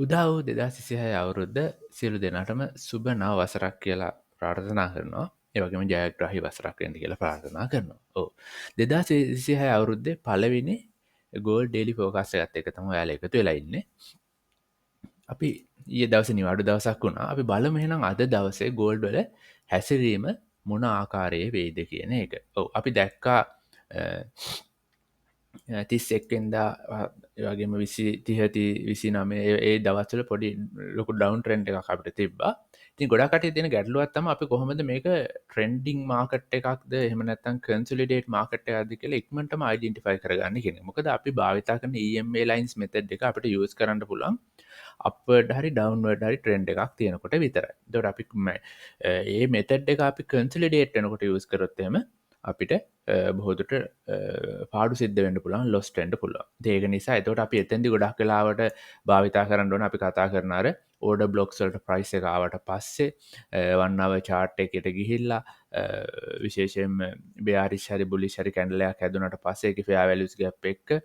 උදා වූ 2026 අවුරුද්ද සියලු දෙනාටම සුබ නව වසරක් කියලා ප්‍රාර්ථනා කරනවා. ඒ වගේම ජයග්‍රාහී වසරක් වෙන්න කියලා ප්‍රාර්ථනා කරනවා. ඔව්. 2026 අවුරුද්දේ පළවෙනි ගෝල්ඩ් ඩේලි ෆෝකාස්ට් එකත් එක්ක තමයි ඔයාලා එකතු වෙලා ඉන්නේ. අපි ඊයේ දවසේ නිවාඩු දවසක් වුණා. අපි බලමු එහෙනම් අද දවසේ ගෝල්ඩ් වල හැසිරීම මොන ආකාරයේ වෙයිද කියන එක. ඔව් අපි දැක්කා 31 වගේම 20 30 29 ඒ දවස්වල පොඩි ලොකු ඩවුන් ට්‍රෙන්ඩ් එකක් අපිට තිබ්බා. ඉතින් ගොඩක් කට්ටිය තියෙන ගැටලුවක් තමයි අපි කොහොමද මේක ට්‍රෙන්ඩින් මාකට් එකක්ද එහෙම නැත්නම් කන්සොලිඩේට් මාකට් එකක්ද කියලා ඉක්මනටම අයිඩෙන්ටිෆයි කරගන්න කියන එක. මොකද අපි භාවිතා කරන EMA lines method එක අපිට යූස් කරන්න පුළුවන් අප්වර්ඩ් හරි ඩවුන්වර්ඩ් හරි ට්‍රෙන්ඩ් එකක් තියෙනකොට විතරයි. එතකොට අපි ඒ මෙතඩ් එක අපි කන්සොලිඩේට් වෙනකොට යූස් කරොත් එහෙම අපිට බොහෝදුරට පාඩු සිද්ධ වෙන්න පුළුවන් ලොස්ට් වෙන්න පුළුවන්. ඒක නිසා එතකොට අපි එතෙන්දි ගොඩක් වෙලාවට භාවිතා කරන්න ඕන අපි කතා කරන අර ඕඩර් බ්ලොක්ස් වලට ප්‍රයිස් එක ආවට පස්සේ 1 hour chart එකකට ගිහිල්ලා විශේෂයෙන්ම bearish හරි bullish හරි කැන්ඩල් එකක් හැදුනට පස්සේ ඒකේ fair values gap එක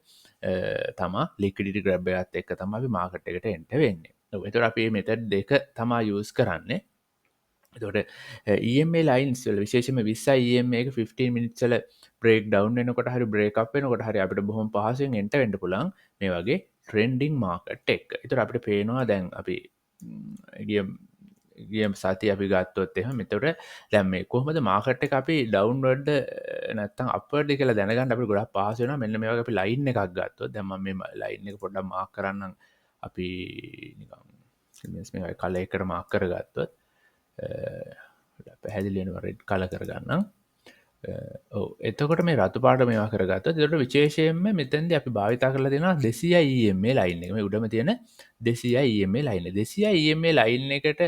තමා liquidity grab එකත් එක්ක තමයි අපි මාකට් එකට එන්ටර් වෙන්නේ. ඔව් එතකොට අපි මේ මෙතඩ් දෙක තමයි යූස් කරන්නේ. එතකොට EMA ලයින්ස් වල විශේෂයෙන්ම 20 EMA එක 15 මිනිත්ස් වල බ්‍රේක් ඩවුන් වෙනකොට හරි බ්‍රේක් අප් වෙනකොට හරි අපිට බොහොම පහසුවෙන් එන්ටර් වෙන්න පුළුවන් මේ වගේ ට්‍රෙන්ඩින් මාකට් එක. ඒතර අපිට පේනවා දැන් අපි ගිය සතිය අපි ගත්තොත් එහෙම එතකොට දැන් මේ කොහොමද මාකට් එක අපි ඩවුන්වර්ඩ්ද නැත්නම් අප්වර්ඩ්ද කියලා දැනගන්න අපිට ගොඩක් පහසු වෙනවා. මෙන්න මේ වගේ අපි ලයින් එකක් ගත්තොත් දැන් මම මේ ලයින් එක පොඩ්ඩක් මාක් කරන්නම්. අපි නිකන් මේ කලර් එකට මාක් කරගත්තොත් පැහැදිලිවෙනවා රෙඩ් කලර් කරගන්නම්. ඔව් එතකොට මේ රතු පාට මේවා කරගත්තොත් එතකොට විශේෂයෙන්ම මෙතෙන්දී අපි භාවිතා කරලා තියෙනවා 200 EMA ලයින් එක. මේ උඩම තියෙන 200 EMA ලයින් එක. 200 EMA ලයින් එකට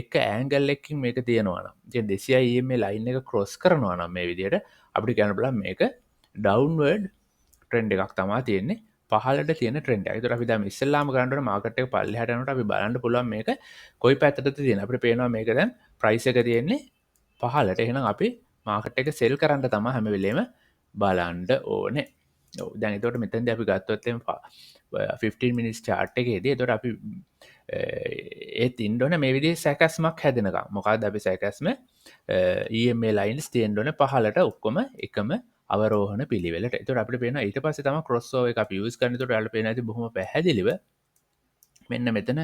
එක ඇන්ගල් එකකින් මේක තියෙනවා නම් ඉතින් 200 EMA ලයින් එක ක්‍රොස් කරනවා නම් මේ විදිහට අපිට කියන්න පුළුවන් මේක ඩවුන්වර්ඩ් ට්‍රෙන්ඩ් එකක් තමයි තියෙන්නේ. පහළට තියෙන ට්‍රෙන්ඩ් එක. ඒතර අපි දැන් ඉස්සෙල්ලාම කරන්න ඕනේ මාකට් එක පල්ලෙහාට යනකොට අපි බලන්න පුළුවන් මේක කොයි පැත්තටද තියෙන්නේ. අපිට පේනවා මේක දැන් ප්‍රයිස් එක තියෙන්නේ පහළට. එහෙනම් අපි මාකට් එක සෙල් කරන්න තමයි හැම වෙලේම බලන්න ඕනේ. ඔව් දැන් එතකොට මෙතෙන්දී අපි ගත්තොත් එම් 15 minutes chart එකේදී එතකොට අපි ඒත් ඉන්න ඕනේ මේ විදිහේ සැකස්මක් හැදෙනකම්. මොකද්ද අපි සැකස්ම EMA lines තියෙන්න ඕනේ පහළට ඔක්කොම එකම අවරෝහණ පිළිවෙලට. එතකොට අපිට පේනවා ඊට පස්සේ තමයි ක්‍රොස් ඕවර් එක අපි යූස් කරන. එතකොට ඔයාලට පේනවා ඇති බොහොම පැහැදිලිව මෙන්න මෙතන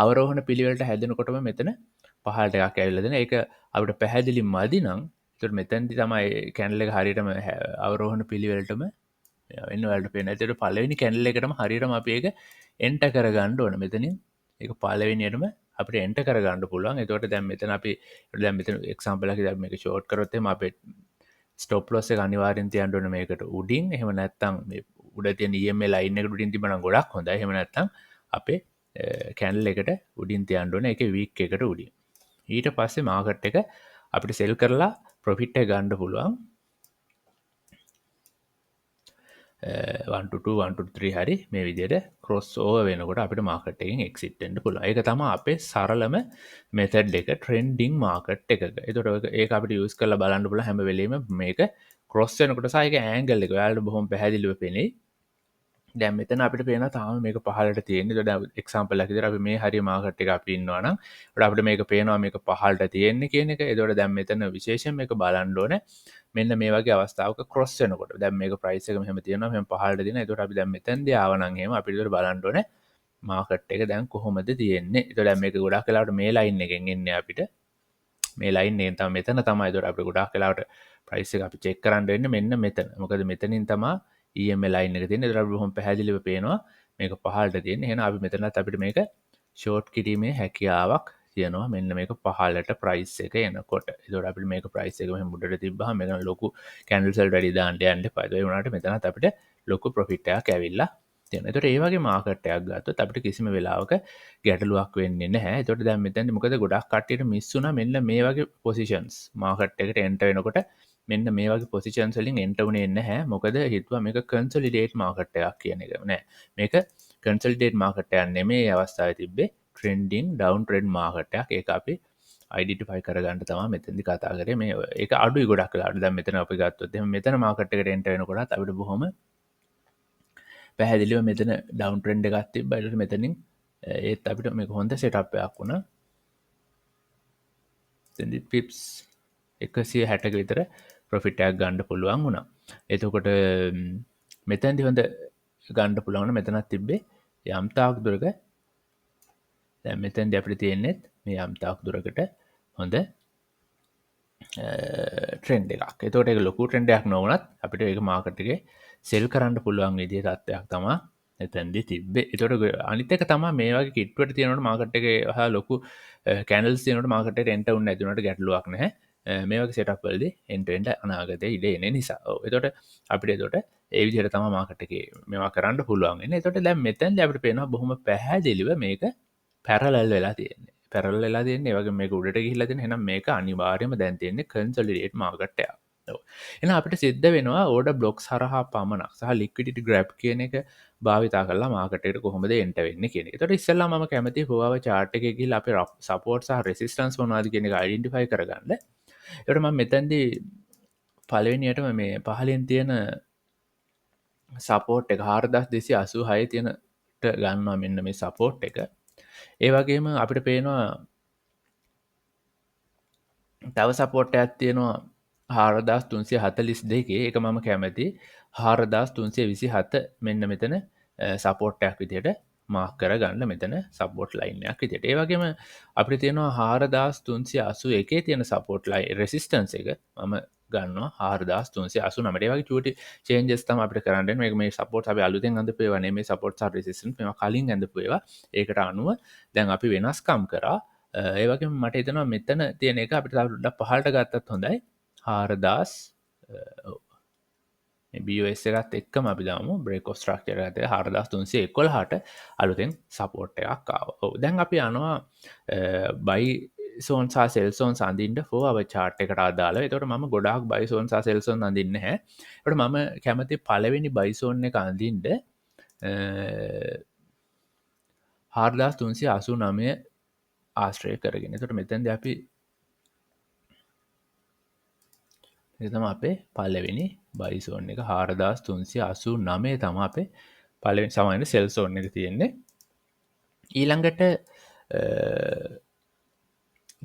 අවරෝහණ පිළිවෙලට හැදෙනකොටම මෙතන පහළට එකක් ඇවිල්ලා දෙන. ඒක අපිට පැහැදිලි මදි නම් එතකොට මෙතනදි තමයි කැන්ඩල් එක හරියටම අවරෝහණ පිළිවෙලටම වෙන්න ඔයාලට පේනවා. එතකොට පළවෙනි කැන්ඩල් එකටම හරියටම අපි ඒක එන්ටර් කරගන්න ඕන. මෙතනින් ඒක පළවෙනියටම අපිට එන්ටර් කරගන්න පුළුවන්. එතකොට දැන් මෙතන අපි දැන් මෙතන එක්සැම්පල් එකක් දැන් මේක ෂෝට් කරොත් එහෙම අපේ ස්ටොප් ලොස් එක අනිවාර්යෙන් තියන්න ඕනේ මේකට උඩින්. එහෙම නැත්නම් මේ උඩ තියෙන EMA ලයින් එකට උඩින් තිබ්බනම් ගොඩක් හොඳයි. එහෙම නැත්නම් අපේ කැන්ඩල් එකට උඩින් තියන්න ඕනේ. ඒකේ වීක් එකට උඩින්. ඊට පස්සේ මාකට් එක අපිට සෙල් කරලා ප්‍රොෆිට් එක ගන්න පුළුවන් 1 2 3 හරි මේ විදිහට ක්‍රොස් ඕවර් වෙනකොට අපිට මාකට් එකෙන් එක්සිට් වෙන්න පුළුවන්. ඒක තමයි අපේ සරලම මෙතඩ් එක ට්‍රෙන්ඩින් මාකට් එකක. ඒතකොට ඒක අපිට යූස් කරලා බලන්න පුළුවන් හැම වෙලෙම මේක ක්‍රොස් වෙනකොට සහ ඒක ඇන්ගල් එක ඔයාලට බොහොම පැහැදිලිව පෙනෙයි. දැන් මෙතන අපිට පේනවා තාම මේක පහළට තියෙන්නේ. ඒතකොට එක්සැම්පල් එකක් විදිහට අපි මේ හරිය මාකට් එක අපි ඉන්නවා නම් ඒකට අපිට මේක පේනවා මේක පහළට තියෙන්නේ කියන එක. ඒතකොට දැන් මෙතන විශේෂයෙන් මේක බලන්න ඕනේ. මෙන්න මේ වගේ අවස්ථාවක ක්‍රොස් වෙනකොට දැන් මේක ප්‍රයිස් එක මෙහෙම තියෙනවා මෙහෙම පහළට තියෙනවා. ඒතකොට අපි දැන් මෙතෙන්දී ආවනම් එහෙම අපිට ඒතකොට බලන්න ඕනේ මාකට් එක දැන් කොහොමද තියෙන්නේ. ඒතකොට දැන් මේක ගොඩක් වෙලාවට මේ ලයින් එකෙන් එන්නේ අපිට. මේ ලයින් එකෙන් තමයි මෙතන තමයි ඒතකොට අපිට ගොඩක් වෙලාවට ප්‍රයිස් එක අපි චෙක් කරන්න වෙන්නේ මෙන්න මෙතන. මොකද මෙතනින් තමයි EMA ලයින් එක තියෙන්නේ. ඒතකොට අපිට බොහොම පැහැදිලිව පේනවා මේක පහළට තියෙන්නේ. එහෙනම් අපි මෙතනත් අපිට මේක ෂෝට් කිරීමේ හැකියාවක් තියෙනවා මෙන්න මේක පහලට ප්‍රයිස් එක එනකොට. ඒතකොට අපිට මේක ප්‍රයිස් එක මෙහෙම උඩට තිබ්බහම මෙතන ලොකු කැන්ඩල්ස් වලට වැඩි දාන්න යන්න එපා. ඒ වුණාට මෙතනත් අපිට ලොකු ප්‍රොෆිට් එකක් ඇවිල්ලා තියෙනවා. ඒතකොට ඒ වගේ මාකට් එකක් ගත්තොත් අපිට කිසිම වෙලාවක ගැටලුවක් වෙන්නේ නැහැ. ඒතකොට දැන් මෙතනදි මොකද ගොඩක් කට්ටියට මිස් වුණා මෙන්න මේ වගේ පොසිෂන්ස් මාකට් එකට එන්ටර් වෙනකොට මෙන්න මේ වගේ පොසිෂන්ස් වලින් එන්ටර් වුණේ නැහැ. මොකද හිතුවා මේක කන්සොලිඩේට් මාකට් එකක් කියන එක. නෑ. මේක කන්සොලිඩේට් මාකට් එකක් නෙමෙයි අවස්ථාවේ තිබ්බේ. ට්‍රෙන්ඩින් ඩවුන් ට්‍රෙන්ඩ් මාකට් එකක්. ඒක අපි අයිඩෙන්ටිෆයි කරගන්න තමයි මෙතෙන්දි කතා කරේ. මේ ඒක අඩුයි ගොඩක් වෙලාවට. දැන් මෙතන අපි ගත්තොත් එහෙනම් මෙතන මාකට් එකට එන්ටර් වෙනකොටත් අපිට බොහොම පැහැදිලිව මෙතන ඩවුන් ට්‍රෙන්ඩ් එකක් තිබ්බා. ඊට මෙතනින් ඒත් අපිට මේ හොඳ සෙටප්යක් වුණා. පිප්ස් 160ක විතර ප්‍රොෆිට් එකක් ගන්න පුළුවන් වුණා. එතකොට මෙතනදි හොඳ ගන්න පුළුවන් මෙතනත් තිබ්බේ යම් තාක් දුරක දැන් මෙතනදි අපිට තියෙන්නේ මේ යම් තාක් දුරකට හොඳ ට්‍රෙන්ඩ් එකක්. එතකොට ඒක ලොකු ට්‍රෙන්ඩ් එකක් නොවුනත් අපිට ඒක මාකට් එකේ සෙල් කරන්න පුළුවන් විදිහේ තත්ත්වයක් තමයි එතනදි තිබ්බේ. එතකොට අනිත් එක තමයි මේ වගේ කිට්ටුවට තියෙනකොට මාකට් එකේ හා ලොකු කැන්ඩල්ස් තියෙනකොට මාකට් එකට එන්ටර් වුණ නැති උනට ගැටලුවක් නැහැ. මේ වගේ සෙටප් වලදී එන්ඩ් ටු එන්ඩ් අනාගතයේ ඉඩ එන නිසා. ඔව්. එතකොට අපිට එතකොට ඒ විදිහට තමයි මාකට් එකේ මේවා කරන්න පුළුවන් වෙන්නේ. එතකොට දැන් මෙතනදී අපිට පේනවා බොහොම පැහැදිලිව මේක පැරලල් වෙලා තියෙන්නේ. පැරලල් වෙලා තියෙන්නේ. ඒ වගේ මේක උඩට ගිහිල්ලා තියෙන. එහෙනම් මේක අනිවාර්යයෙන්ම දැන් තියෙන්නේ කන්සොලිඩේට් මාකට් එකක්. ඔව්. එහෙනම් අපිට සිද්ධ වෙනවා ඕඩර් බ්ලොක්ස් හරහා පමණක් සහ ලික්විඩිටි ග්‍රැබ් කියන එක භාවිතා කරලා මාකට් එකට කොහොමද එන්ටර් වෙන්නේ කියන එක. ඒතකොට ඉස්සෙල්ලා මම කැමතියි පොවාව chart එකේ ගිහිල්ලා අපේ සපෝට් සහ රෙසිස්ටන්ස් මොනවද කියන එක අයිඩෙන්ටිෆයි කරගන්න. ඒකට මම මෙතනදී පළවෙනියටම මේ පහලින් තියෙන සපෝට් එක 4286 තියෙනට ගන්නවා මෙන්න මේ සපෝට් එක. ඒ වගේම අපිට පේනවා තව සපෝට් එකක් තියෙනවා 4342 ඒක මම කැමති 4327 මෙන්න මෙතන සපෝට් එකක් විදිහට මාක් කරගන්න මෙතන සපෝට් ලයින් එකක් විදිහට. ඒ වගේම අපිට තියෙනවා 4381 තියෙන සපෝට් ලයින් රෙසිස්ටන්ස් එක මම ගන්නවා 4389. ඒ වගේ චූටි චේන්ජස් තමයි අපිට කරන්න වෙන්නේ. මේක මේ සපෝට්ස් අපි අලුතෙන් අඳපු ඒවා නෙමෙයි සපෝට්ස් සහ රෙසිස්ටන්ස් මේවා කලින් අඳපු ඒවා. ඒකට අනුව දැන් අපි වෙනස්කම් කරා. ඒ වගේම මට හිතෙනවා මෙතන තියෙන එක අපිට තව ඩොඩක් පහළට ගත්තත් හොඳයි. 4000 BOS එකත් එක්කම අපි දාමු බ්‍රේක් ඔෆ් ස්ට්‍රක්චර් එකත් එක්ක 4311ට අලුතෙන් සපෝට් එකක් ආවා. ඔව් දැන් අපි යනවා බයි සෝන් සහ සෙල් සෝන්ස් අඳින්න for our chart එකට අදාළව. ඒතකොට මම ගොඩාක් බයි සෝන් සහ සෙල් සෝන් අඳින්නේ නැහැ. ඒකට මම කැමති පළවෙනි බයි සෝන් එක අඳින්න 4389 ආශ්‍රය කරගෙන. ඒතකොට මෙතෙන්දී අපි ඒක තමයි අපේ පළවෙනි බයි සෝන් එක 4389 තමයි අපේ පළවෙනි සමාන සෙල් සෝන් එක තියෙන්නේ. ඊළඟට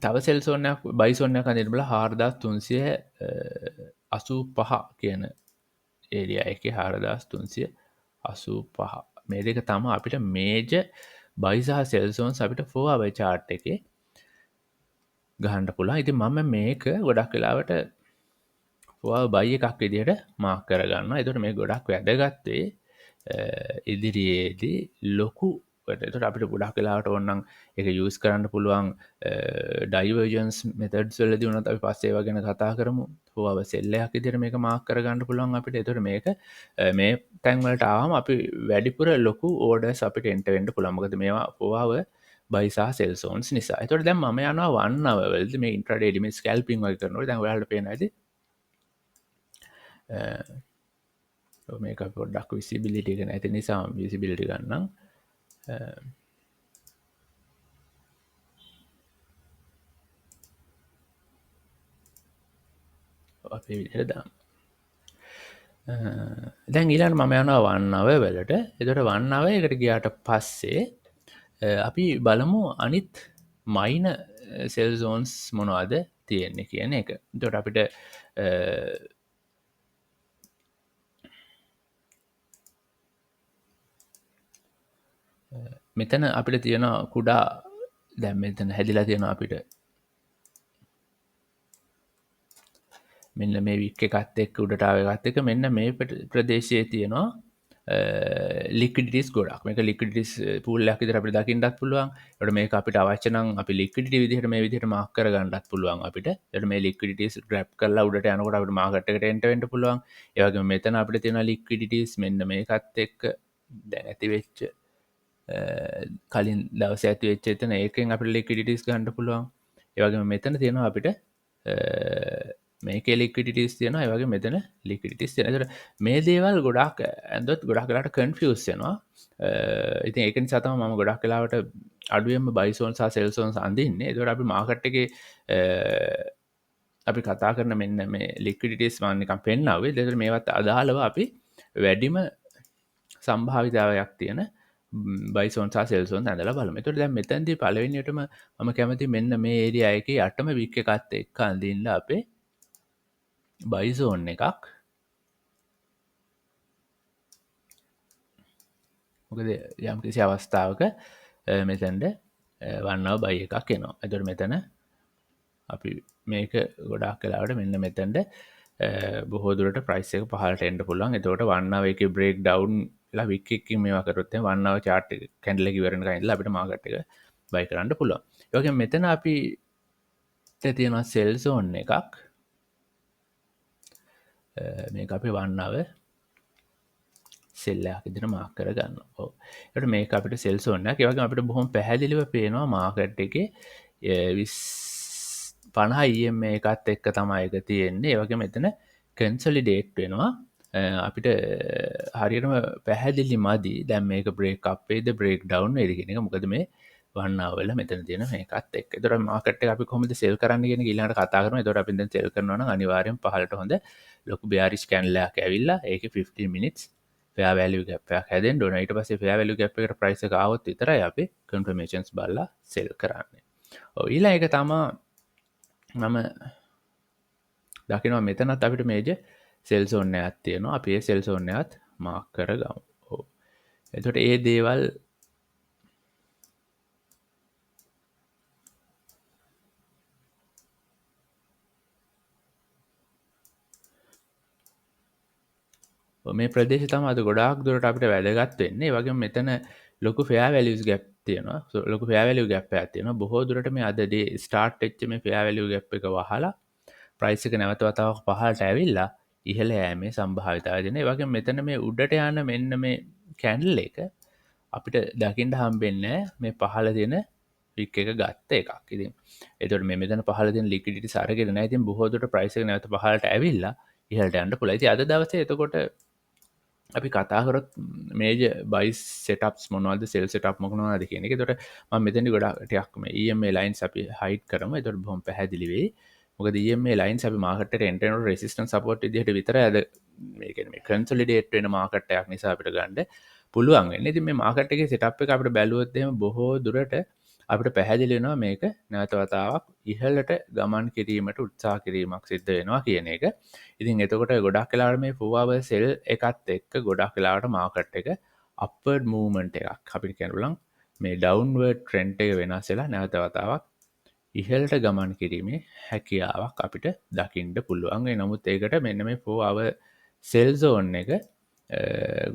තව සෙල් සෝන් එකක් බයි සෝන් එකක් අඳින්න බලා 4385 කියන ඒරියා එකේ 4385 මේ දෙක තමයි අපිට මේජර් බයි සහ සෙල් සෝන්ස් අපිට for our chart එකේ ගහන්න පුළුවන්. ඉතින් මම මේක ගොඩක් වෙලාවට බයි එකක් විදිහට මාක් කරගන්නවා. එතකොට මේ ගොඩක් වැදගත්තේ ඉදිරියේදී ලොකු එතකොට අපිට ගොඩක් වෙලාවට ඕනනම් ඒක යූස් කරන්න පුළුවන් ඩයිවර්ජන්ස් මෙතඩ්ස් වලදී උනත් අපි පස්සේ ඒවා ගැන කතා කරමු. හොව සෙල් එකක් විදිහට මේක මාක් කරගන්න පුළුවන් අපිට. එතකොට මේක මේ තැන් වලට ආවම අපි වැඩිපුර ලොකු ඕඩර්ස් අපිට එන්ටර් වෙන්න පුළුවන්. මොකද මේවා හොව බයි සහ සෙල් සෝන්ස් නිසා. එතකොට දැන් මම යනවා 1 hour වලදී මේ ඉන්ට්‍රාඩේ ලිමිට් ස්කැල්පින් වගේ කරනකොට දැන් ඔයාලට පේනවා ඇති මේක පොඩ්ඩක් විසිබිලිටි එක නැති නිසා විසිබිලිටි ගන්නම්. අපේ විදිහට දාන්න. දැන් ඊළඟට මම යනවා 1 hour වලට. එතකොට 1 hour එකට ගියාට පස්සේ අපි බලමු අනිත් මයින සෙල් සෝන්ස් මොනවද තියෙන්නේ කියන එක. එතකොට අපිට මෙතන අපිට තියෙන කුඩා දැන් මෙතන හැදිලා තියෙනවා අපිට මෙන්න මේ වික් එකත් එක්ක උඩට ආව එකත් එක්ක මෙන්න මේ ප්‍රදේශයේ තියෙනවා ලික්විඩිටිස් ගොඩක්. මේක ලික්විඩිටිස් පූල් එකක් විදිහට අපිට දකින්නත් පුළුවන්. ඒකට මේක අපිට අවශ්‍ය නම් අපි ලික්විඩිටි විදිහට මේ විදිහට මාක් කරගන්නත් පුළුවන් අපිට. ඒකට මේ ලික්විඩිටිස් ග්‍රැබ් කරලා උඩට යනකොට අපිට මාකට් එකට එන්ටර් වෙන්න පුළුවන්. ඒ වගේම මෙතන අපිට තියෙන ලික්විඩිටිස් මෙන්න මේකත් එක්ක දැන් ඇති වෙච්ච කලින් දවසේ ඇති වෙච්ච එතන ඒකෙන් අපිට ලික්විඩිටිස් ගන්න පුළුවන්. ඒ වගේම මෙතන තියෙනවා අපිට මේක ලික්විඩිටිස් තියෙනවා. ඒ වගේ මෙතන ලික්විඩිටිස් තියෙනවා. ඒතර මේ දේවල් ගොඩක් ඇඳොත් ගොඩක් වෙලාවට කන්ෆියුස් වෙනවා. ඉතින් ඒක නිසා තමයි මම ගොඩක් වෙලාවට අඩුවෙන්ම බයි සෝන් සහ සෙල් සෝන්ස් අඳින්නේ. ඒතකොට අපි මාකට් එකේ අපි කතා කරන මෙන්න මේ ලික්විඩිටිස් මම නිකන් පෙන්නනවා. ඒතර මේවත් අදාළව අපි වැඩිම සම්භාවිතාවයක් තියෙන බයිසෝන් සහ සෙල්සෝන් ඇඳලා බලමු. එතකොට දැන් මෙතනදී පළවෙනියටම මම කැමති මෙන්න මේ ඒරියා එකේ යටම වික් එකත් එක්ක අඳින්න අපේ බයිසෝන් එකක්. මොකද යම් කිසි අවස්ථාවක මෙතැන්ට වන්නව බයි එකක් එනවා. එතකොට මෙතන අපි මේක ගොඩක් කලාවට මෙන්න මෙතැන්ට බොහෝ දුරට ප්‍රයිස් එක පහළට එන්න පුළුවන්. එතකොට වන්නාව එකේ බ්‍රේක් ඩවුන් ලා වික් එකකින් මේවා කරොත් එහෙනම් වන්නාව chart එක කැන්ඩල් එක ඉවරන කන් ඉඳලා අපිට මාකට් එක බයි කරන්න පුළුවන්. ඒ වගේම මෙතන අපි තියෙනවා සෙල් zone එකක්. මේක අපි වන්නාව සෙල්ලයක් ඉදිරියට මාක් කරගන්නවා. ඔව්. ඒකට මේක අපිට සෙල් zone එකක්. ඒ වගේම අපිට බොහොම පැහැදිලිව පේනවා මාකට් එකේ 50 EMA එකත් එක්ක තමයි එක තියෙන්නේ. ඒ වගේම මෙතන කන්සොලිඩේට් වෙනවා. අපිට හරියටම පැහැදිලි මදි දැන් මේක බ්‍රේක් අප් වේද බ්‍රේක් ඩවුන් වේද කියන එක. මොකද මේ වන්නාව වල මෙතන තියෙන මේකත් එක්ක. ඒතර මාකට් එක අපි කොහොමද සෙල් කරන්න කියන එක ඊළඟට කතා කරමු. ඒතර අපි දැන් සෙල් කරනවා නම් අනිවාර්යෙන් පහළට හොඳ ලොකු bearish candle එකක් ඇවිල්ලා ඒකේ 15 minutes fair value gap එකක් හැදෙන්න ඕන. ඊට පස්සේ fair value gap එකට price එක ආවොත් විතරයි අපි confirmations බලලා sell කරන්නේ. ඔව් ඊළඟ එක තමයි මම දකිනවා මෙතනත් අපිට මේජර් sell zone එකක් තියෙනවා. අපි ඒ sell zone එකත් mark කරගමු. ඔව්. එතකොට ඒ දේවල් මේ ප්‍රදේශ තමයි අද ගොඩාක් දුරට අපිට වැදගත් වෙන්නේ. ඒ වගේම මෙතන ලොකු fair values gap තියෙනවා. ලොකු fair value gap එකක් තියෙනවා. බොහෝ දුරට මේ අද ඩේ start වෙච්ච මේ fair value gap එක වහලා price එක නැවත වතාවක් පහළට ඇවිල්ලා ඉහළ යෑමේ සම්භාවිතාවය දෙනවා. ඒ වගේම මෙතන මේ උඩට යන මෙන්න මේ candle එක අපිට දකින්න හම්බෙන්නේ මේ පහළ තියෙන වික් එක ගත්ත එකක්. ඉතින් ඒතකොට මේ මෙතන පහළ තියෙන liquidity අරගෙන නැහැ. ඉතින් බොහෝ දුරට price එක නැවත පහළට ඇවිල්ලා ඉහළට යන්න පුළුවන්. ඉතින් අද දවසේ එතකොට අපි කතාකරොත් මේජ බයිස් සෙටප්ස් මොනවද සෙල් සෙටප් මොකනවාද කියන එක. එතකොට මම මෙතනදි ගොඩාක් ටිකක් මේ EMA ලයින්ස් අපි හයිඩ් කරමු. එතකොට බොහොම පැහැදිලි වෙයි. මොකද EMA ලයින්ස් අපි මාකට් එකට එන්ටර් වෙනකොට රෙසිස්ටන්ස් සපෝට් විදිහට විතරයි අද මේ කියන්නේ මේ කන්සොලිඩේට් වෙන මාකට් එකක් නිසා අපිට ගන්න පුළුවන් වෙන්නේ. ඉතින් මේ මාකට් එකේ සෙටප් එක අපිට බැලුවොත් එහෙම බොහෝ දුරට අපිට පැහැදිලි වෙනවා මේක නැවත වතාවක් ඉහළට ගමන් කිරීමට උත්සාහ කිරීමක් සිද්ධ වෙනවා කියන එක. ඉතින් එතකොට ගොඩක් වෙලාවට මේ 4 hour sell එකත් එක්ක ගොඩක් වෙලාවට මාකට් එක upward movement එකක් අපිට කියන්න පුළුවන් මේ downward trend එක වෙනස් වෙලා නැවත වතාවක් ඉහළට ගමන් කිරීමේ හැකියාවක් අපිට දකින්න පුළුවන්. ඒ නමුත් ඒකට මෙන්න මේ 4 hour sell zone එක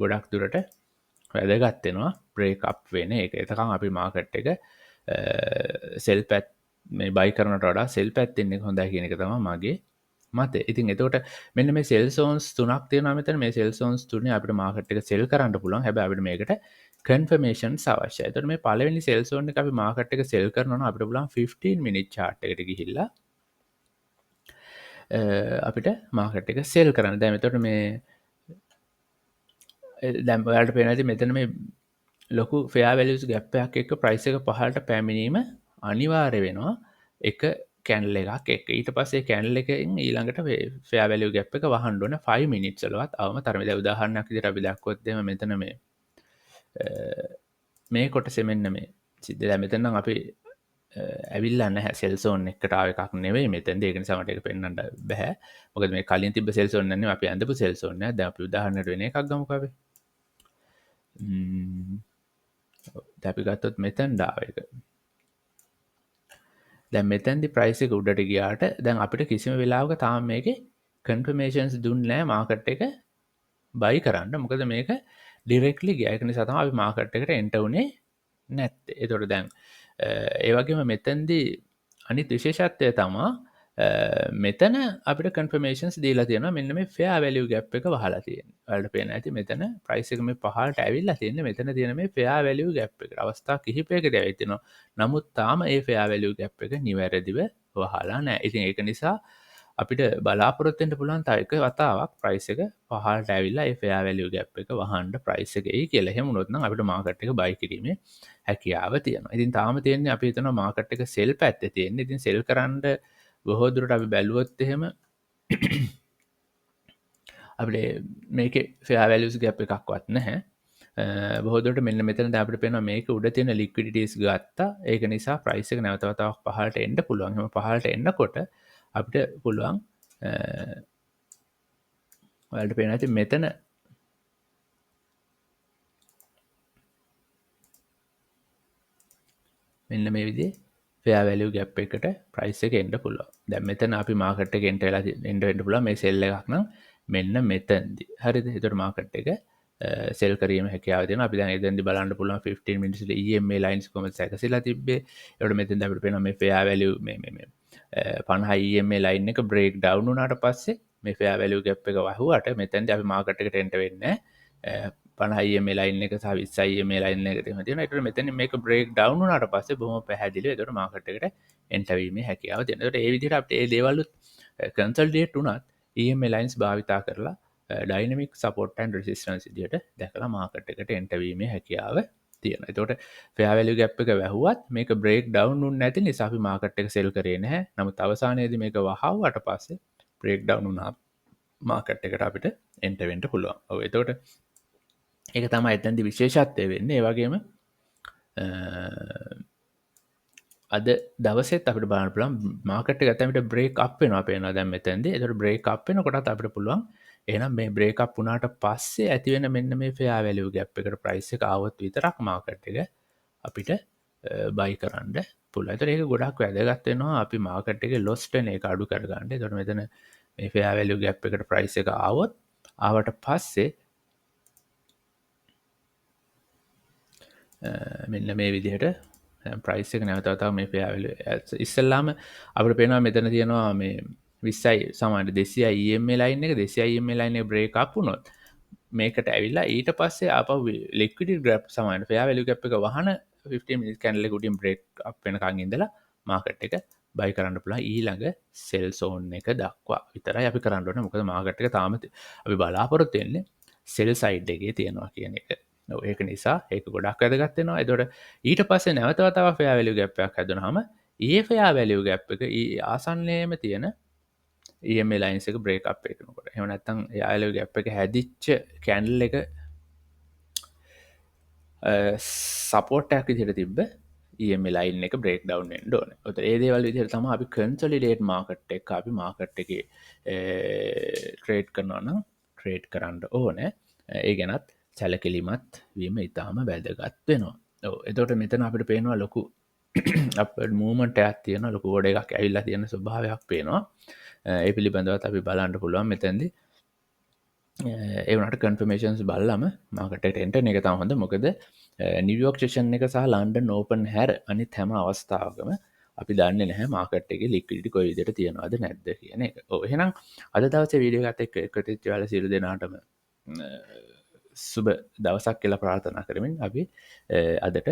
ගොඩක් දුරට වැදගත් වෙනවා break up වෙන එක. එතකන් අපි මාකට් එක සෙල් පැත් මේ බයි කරනට වඩා සෙල් පැත්තිෙන්නේ හොඳයි කියන එක තමයි මගේ මතය. ඉතින් එතකොට මෙන්න මේ සෙල් සෝන්ස් තුනක් තියෙනවා මෙතන. මේ සෙල් සෝන්ස් තුනේ අපිට මාකට් එක සෙල් කරන්න පුළුවන්. හැබැයි අපිට මේකට කන්ෆර්මේෂන්ස් අවශ්‍යයි. එතකොට මේ පළවෙනි සෙල් සෝන් එක අපි මාකට් එක සෙල් කරනවා නම් අපිට පුළුවන් 15 minute chart එකට ගිහිල්ලා අපිට මාකට් එක සෙල් කරන්න. දැන් එතකොට මේ දැන් ඔයාලට පේනවා ඇති මෙතන මේ ලොකු fair values gap එකක් එක්ක price එක පහළට පැමිණීම අනිවාර්ය වෙනවා එක කැන්ඩල් එකක් එක්ක. ඊට පස්සේ කැන්ඩල් එකෙන් ඊළඟට fair value gap එක වහන්න ඕන 5 minutes වලවත් අවම තරමේ. දැන් උදාහරණයක් විදිහට අපි දැක්කොත් එහෙම මෙතන මේ කොටසේ මෙන්න මේ සිද්ධ දැන් මෙතන නම් අපි ඇවිල්ලා නැහැ සෙල් zone එකට ආව එකක් නෙවෙයි මෙතෙන්ද. ඒක නිසා මට ඒක පෙන්වන්න බෑ. මොකද මේ කලින් තිබ්බ සෙල් zone නෙවෙයි අපි ඇඳපු සෙල් zone එක. දැන් අපි උදාහරණයක් වෙන එකක් ගමුකෝ අපි. අපි ගත්තොත් මෙතැන් ඩාව එක දැන් මෙතැන්දි ප්‍රයිස් එක උඩට ගියාට දැන් අපිට කිසිම වෙලාවක තාම මේකේ කන්ෆර්මේෂන්ස් දුන්නේ නැහැ මාකට් එක බයි කරන්න. මොකද මේක ඩිරෙක්ට්ලි ගියා. ඒක නිසා තමයි අපි මාකට් එකට එන්ටර් වුනේ නැත්තේ. ඒතකොට දැන් ඒ වගේම මෙතෙන්දි අනිත් විශේෂත්වය තමයි මෙතන අපිට කන්ෆර්මේෂන්ස් දීලා තියෙනවා මෙන්න මේ fair value gap එක වහලා තියෙන්නේ. ඔයාලට පේන ඇති මෙතන price එක මේ පහළට ඇවිල්ලා තියෙන්නේ. මෙතන තියෙන මේ fair value gap එක. අවස්ථා කිහිපයකදී ඇවිත් තියෙනවා. නමුත් තාම මේ fair value gap එක නිවැරදිව වහලා නැහැ. ඉතින් ඒක නිසා අපිට බලාපොරොත්තු වෙන්න පුළුවන් තව එක වතාවක් price එක පහළට ඇවිල්ලා ඒ fair value gap එක වහන්න price එක එයි කියලා. එහෙම වුණොත් නම් අපිට market එක buy කිරීමේ හැකියාව තියෙනවා. ඉතින් තාම තියෙන්නේ අපි හිතනවා market එක sell පැත්තේ තියෙන්නේ. ඉතින් sell කරන්න බොහෝ දුරට අපි බැලුවොත් එහෙම අපිට මේකේ fair values gap එකක්වත් නැහැ. බොහෝදුරට මෙන්න මෙතන අපිට පේනවා මේක උඩ තියෙන ලික්විඩිටීස් ගත්තා. ඒක නිසා ප්‍රයිස් එක නැවත වතාවක් පහළට එන්න පුළුවන්. එහෙම පහළට එන්නකොට අපිට පුළුවන් ඔයාලට පේනවා ඇති මෙතන මෙන්න මේ විදිහේ ෆෙයා වැලියු ගැප් එකට ප්‍රයිස් එක එන්න පුළුවන්. දැන් මෙතන අපි මාකට් එකේ එන්න වෙන්න පුළුවන් මේ සෙල් එකක් නම් මෙන්න මෙතනදී. හරිද? ඒතකොට මාකට් එක සෙල් කිරීම හැකියාව තියෙනවා. අපි දැන් එතෙන්දී බලන්න පුළුවන් 15 minutes ඉල EMA lines කොහොමද සැකසීලා තිබ්බේ. ඒකට මෙතෙන්ද අපිට පේනවා මේ ෆෙයා වැලියු මේ 50 EMA line එක බ්‍රේක් ඩවුන් වුණාට පස්සේ මේ ෆෙයා වැලියු ගැප් එක වහුවට මෙතෙන්දී අපි මාකට් එකට එන්න වෙන්නේ 50 ලයින් එක සහ 20 ලයින් එකට එහෙම තියෙනවා. ඒකට මෙතන මේක බ්‍රේක් ඩවුන් වුණාට පස්සේ බොහොම පැහැදිලිව ඒකට මාකට් එකට එන්ටර් වීමේ හැකියාව තියෙනවා. ඒකට ඒ විදිහට අපිට මේ දේවල් කන්සල්ටේට් වුණත් EMA ලයින්ස් භාවිතා කරලා ඩයිනමික් සපෝට් ඇන්ඩ් රෙසිස්ටන්ස් විදිහට දැකලා මාකට් එකට එන්ටර් වීමේ හැකියාව තියෙනවා. ඒකට ෆෙයා වැලියු ගැප් එක වැහුවත් මේක බ්‍රේක් ඩවුන් වුනේ නැති නිසා අපි මාකට් එක සෙල් කරේ නැහැ. නමුත් අවසානයේදී මේක වහවුවට පස්සේ බ්‍රේක් ඩවුන් වුණා මාකට් එකට අපිට එන්ටර් වෙන්න පුළුවන්. ඔව් එතකොට ඒක තමයි එතැන්දි විශේෂත්වය වෙන්න. ඒ වගේම අද දවසෙත් අපිට බලන්න පුළුවන් මාකට් එක ඇත්තටම බ්‍රේක් අප් වෙනවා පේනවා දැන් මෙතෙන්දී. ඒතකොට බ්‍රේක් අප් වෙනකොටත් අපිට පුළුවන් එහෙනම් මේ බ්‍රේක් අප් වුණාට පස්සේ ඇති වෙන මෙන්න මේ ෆෙයා වැලියු ගැප් එකට ප්‍රයිස් එක ආවොත් විතරක් මාකට් එක අපිට බයි කරන්න පුළුවන්. ඒතකොට ඒක ගොඩක් වැදගත් වෙනවා අපි මාකට් එකේ ලොස් වෙන එක අඩු කරගන්න. ඒතකොට මෙතන මේ ෆෙයා වැලියු ගැප් එකට ප්‍රයිස් එක ආවට පස්සේ මෙන්න මේ විදිහට ප්‍රයිස් එක නැවතවතාව මේ ෆෙයා වැලියු ඉස්සෙල්ලාම අපිට පේනවා මෙතන තියෙනවා මේ 20යි සමාන 200යි EMA ලයින් එක 200යි EMA ලයින් එක බ්‍රේක් අප් වුණොත් මේකට ඇවිල්ලා ඊට පස්සේ ආපහු ලික්විඩිටි ග්‍රැප් සමාන ෆෙයා වැලියු ගැප් එක වහන 15 මිනිත් කැන්ඩල් එක උඩින් බ්‍රේක් අප් වෙනකන් ඉඳලා මාකට් එක බයි කරන්න පුළුවන් ඊළඟ සෙල් සෝන් එක දක්වා විතරයි අපි කරන්න ඕනේ. මොකද මාකට් එක තාම අපි බලාපොරොත්තු වෙන්නේ සෙල් සයිඩ් එකේ තියෙනවා කියන එක. ඒක නිසා ඒක ගොඩක් වැදගත් වෙනවා. එතකොට ඊට පස්සේ නැවත වතාවක් ෆෙයා වැලියු ගැප් එකක් හැදුනහම ඒ ෆෙයා වැලියු ගැප් එක ආසන්නයේම තියෙන EMA ලයින්ස් එක බ්‍රේක් අප් එකනකොට. එහෙම නැත්නම් ෆෙයා වැලියු ගැප් එක හැදිච්ච කැන්ඩල් එක සපෝට් එකක් විදිහට තිබ්බ EMA ලයින් එක බ්‍රේක් ඩවුන් වෙන්න ඕනේ. ඒතර ඒ දේවල් විදිහට තමයි අපි කන්සොලිඩේට් මාකට් එක අපි මාකට් එකේ ට්‍රේඩ් කරනවා නම් ට්‍රේඩ් කරන්න ඕනේ. ඒ ගැනත් සැලකිලිමත් වීම ඉතාම වැදගත් වෙනවා. එතකොට මෙතන අපිට පේනවා ලොකු අප්වර්ඩ් මූවමන්ට් එකක් තියෙනවා. ලොකු ඕඩර් එකක් ඇවිල්ලා තියෙන ස්වභාවයක් පේනවා. ඒ පිළිබඳවත් අපි බලන්න පුළුවන් මෙතෙන්දී. ඒ වුණාට කන්ෆර්මේෂන්ස් බලලම මාකට් එකට එන්ටර් එක තමයි හොඳ. මොකද නිව්යෝර්ක් සෙෂන් එක සහ ලන්ඩන් ඕපන් හැර අනිත් හැම අවස්ථාවකම අපි දන්නේ නැහැ මාකට් එකේ ලික්විඩිටි කොයි විදිහට තියනවද නැද්ද කියන එක. ඔව් එහෙනම් අද දවසේ වීඩියෝ එකත් එක්ක එකතු වෙච්ච ඔයාලා සියලු දෙනාටම සුබ දවසක් කියලා ප්‍රාර්ථනා කරමින් අපි අදට